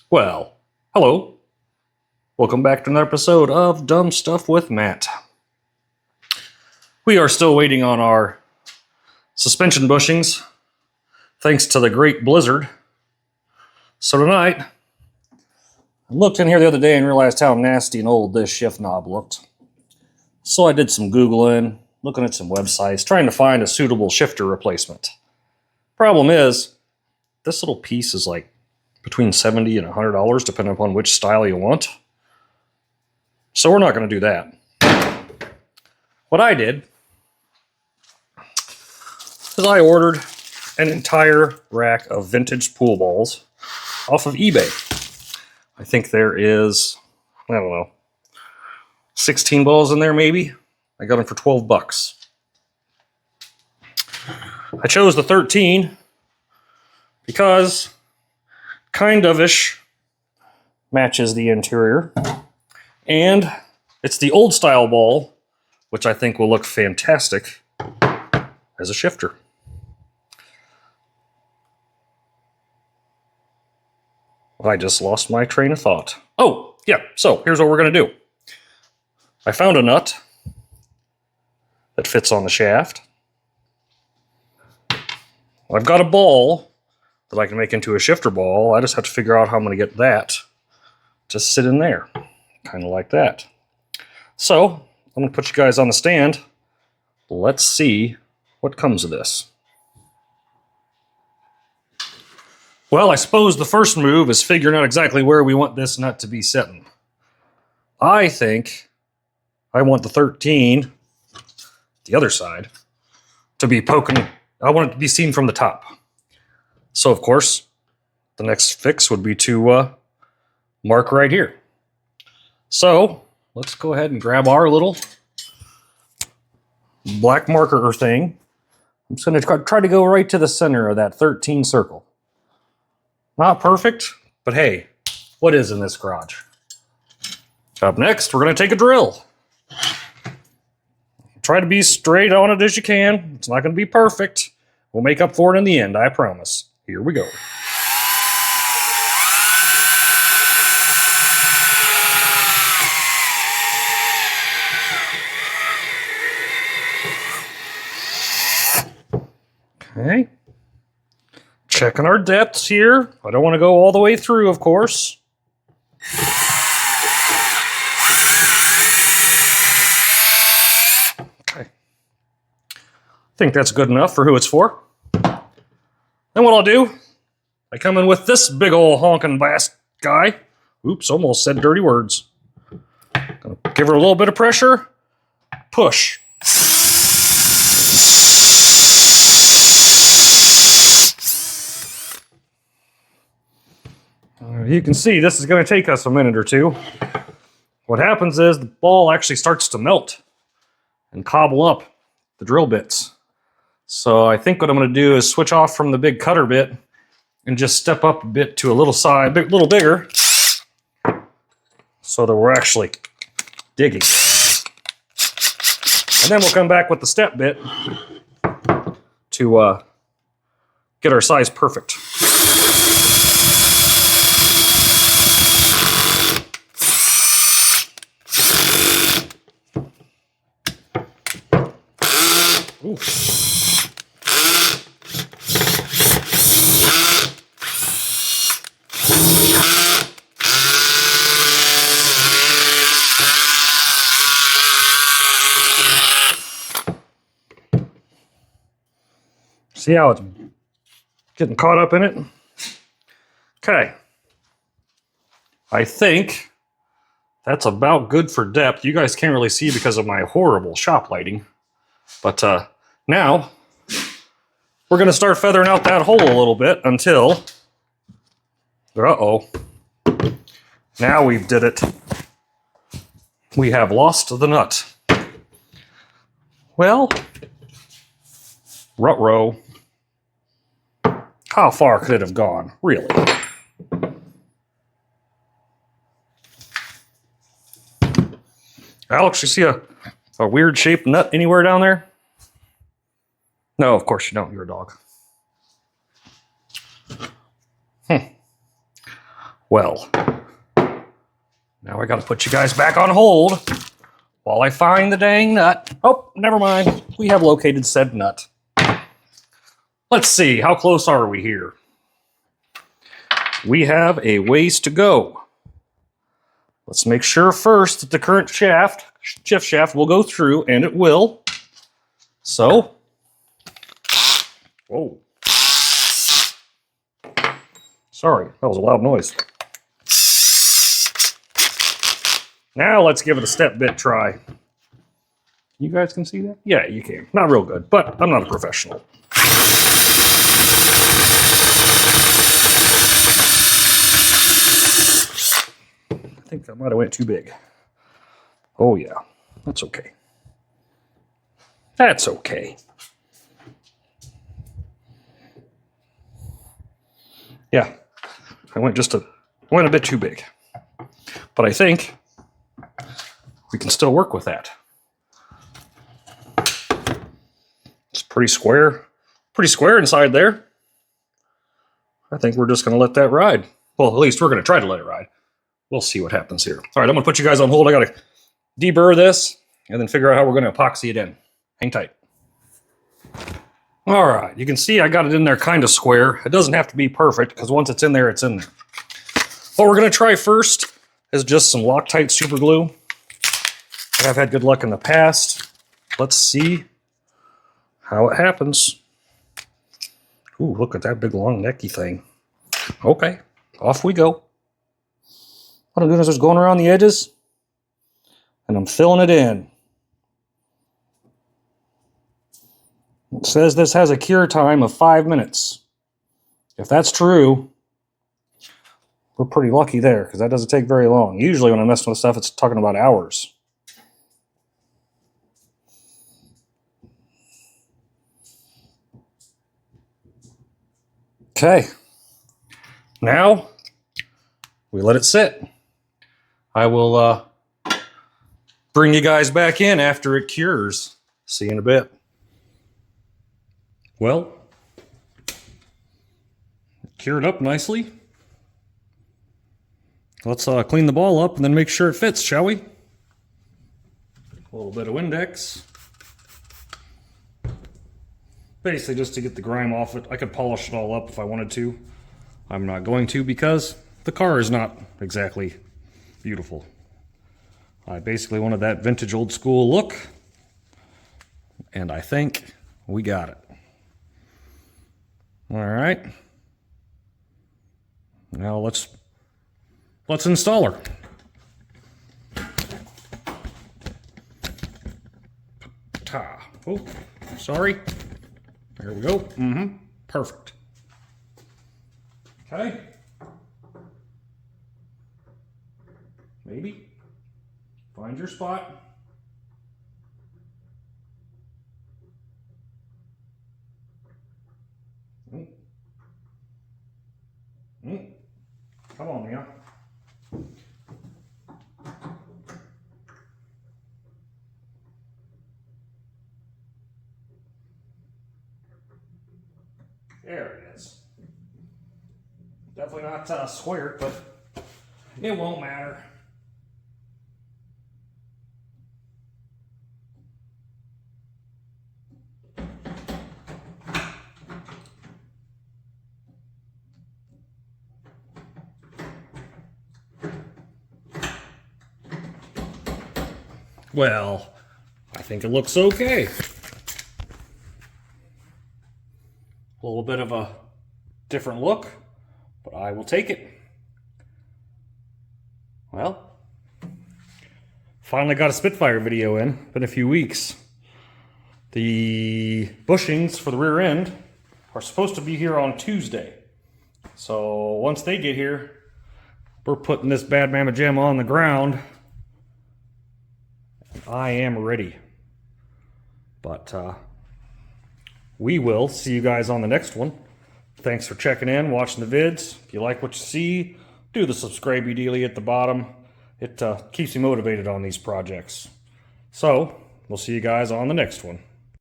Well, hello. Welcome back to another episode of Dumb Stuff with Matt. We are still waiting on our suspension bushings, thanks to the great blizzard. So tonight, I looked in here the other day and realized how nasty and old this shift knob looked. So I did some Googling, looking at some websites, trying to find a suitable shifter replacement. Problem is, this little piece is like between $70 and $100, depending upon which style you want. So we're not going to do that. What I did is I ordered an entire rack of vintage pool balls off of eBay. I think there is, 16 balls in there maybe. I got them for $12. I chose the 13 because kind of-ish matches the interior. And it's the old style ball, which I think will look fantastic as a shifter. I just lost my train of thought. Oh, yeah, so here's what we're going to do. I found a nut that fits on the shaft. I've got a ball that I can make into a shifter ball. I just have to figure out how I'm going to get that to sit in there. Kind of like that. So, I'm going to put you guys on the stand. Let's see what comes of this. Well, I suppose the first move is figuring out exactly where we want this nut to be sitting. I think I want the 13, the other side, to be poking. I want it to be seen from the top. So, of course, the next fix would be to mark right here. So, let's go ahead and grab our little black marker thing. I'm just going to try to go right to the center of that 13 circle. Not perfect, but hey, what is in this garage? Up next, we're going to take a drill. Try to be straight on it as you can. It's not going to be perfect. We'll make up for it in the end, I promise. Here we go. Okay. Checking our depths here. I don't want to go all the way through, of course. Okay. I think that's good enough for who it's for. Then what I'll do, I come in with this big old honking bass guy. Oops, almost said dirty words. Gonna give her a little bit of pressure. Push. You can see this is going to take us a minute or two. What happens is the ball actually starts to melt and cobble up the drill bits. So I think what I'm going to do is switch off from the big cutter bit and just step up a bit to a little side, a little bigger, so that we're actually digging. And then we'll come back with the step bit to get our size perfect. Ooh. See how it's getting caught up in it? Okay. I think that's about good for depth. You guys can't really see because of my horrible shop lighting. But now, we're going to start feathering out that hole a little bit until... Uh-oh. Now we've did it. We have lost the nut. Well, ruh-roh. How far could it have gone, really? Alex, you see a weird shaped nut anywhere down there? No, of course you don't. You're a dog. Well, now I got to put you guys back on hold while I find the dang nut. Oh, never mind. We have located said nut. Let's see, how close are we here? We have a ways to go. Let's make sure first that the current shift shaft will go through, and it will. So, whoa. Sorry, that was a loud noise. Now let's give it a step bit try. You guys can see that? Yeah, you can. Not real good, but I'm not a professional. I think that might have went too big. Oh yeah, that's okay. That's okay. Yeah, I went a bit too big. But I think we can still work with that. It's pretty square inside there. I think we're just going to let that ride. Well, at least we're going to try to let it ride. We'll see what happens here. All right, I'm going to put you guys on hold. I got to deburr this and then figure out how we're going to epoxy it in. Hang tight. All right, you can see I got it in there kind of square. It doesn't have to be perfect because once it's in there, it's in there. What we're going to try first is just some Loctite super glue. I've had good luck in the past. Let's see how it happens. Ooh, look at that big long necky thing. Okay, off we go. What I'm doing is just going around the edges and I'm filling it in. It says this has a cure time of 5 minutes. If that's true, we're pretty lucky there because that doesn't take very long. Usually when I'm messing with stuff, it's talking about hours. Okay, now we let it sit. I will bring you guys back in after it cures. See you in a bit. Well, cured up nicely. Let's clean the ball up and then make sure it fits, shall we? A little bit of Windex. Basically just to get the grime off it. I could polish it all up if I wanted to. I'm not going to because the car is not exactly beautiful. I basically wanted that vintage old school look, and I think we got it. All right. Now let's install her. Oh, sorry. There we go. Perfect. Okay. Maybe. Find your spot. Come on, Mia. There it is. Definitely not square, but it won't matter. Well, I think it looks okay. A little bit of a different look, but I will take it. Well, finally got a Spitfire video in. Been a few weeks. The bushings for the rear end are supposed to be here on Tuesday. So once they get here, we're putting this bad mamma jam on the ground. I am ready. But we will see you guys on the next one. Thanks for checking in, watching the vids. If you like what you see, do the subscribe-y dealie at the bottom. It keeps me motivated on these projects. So, we'll see you guys on the next one.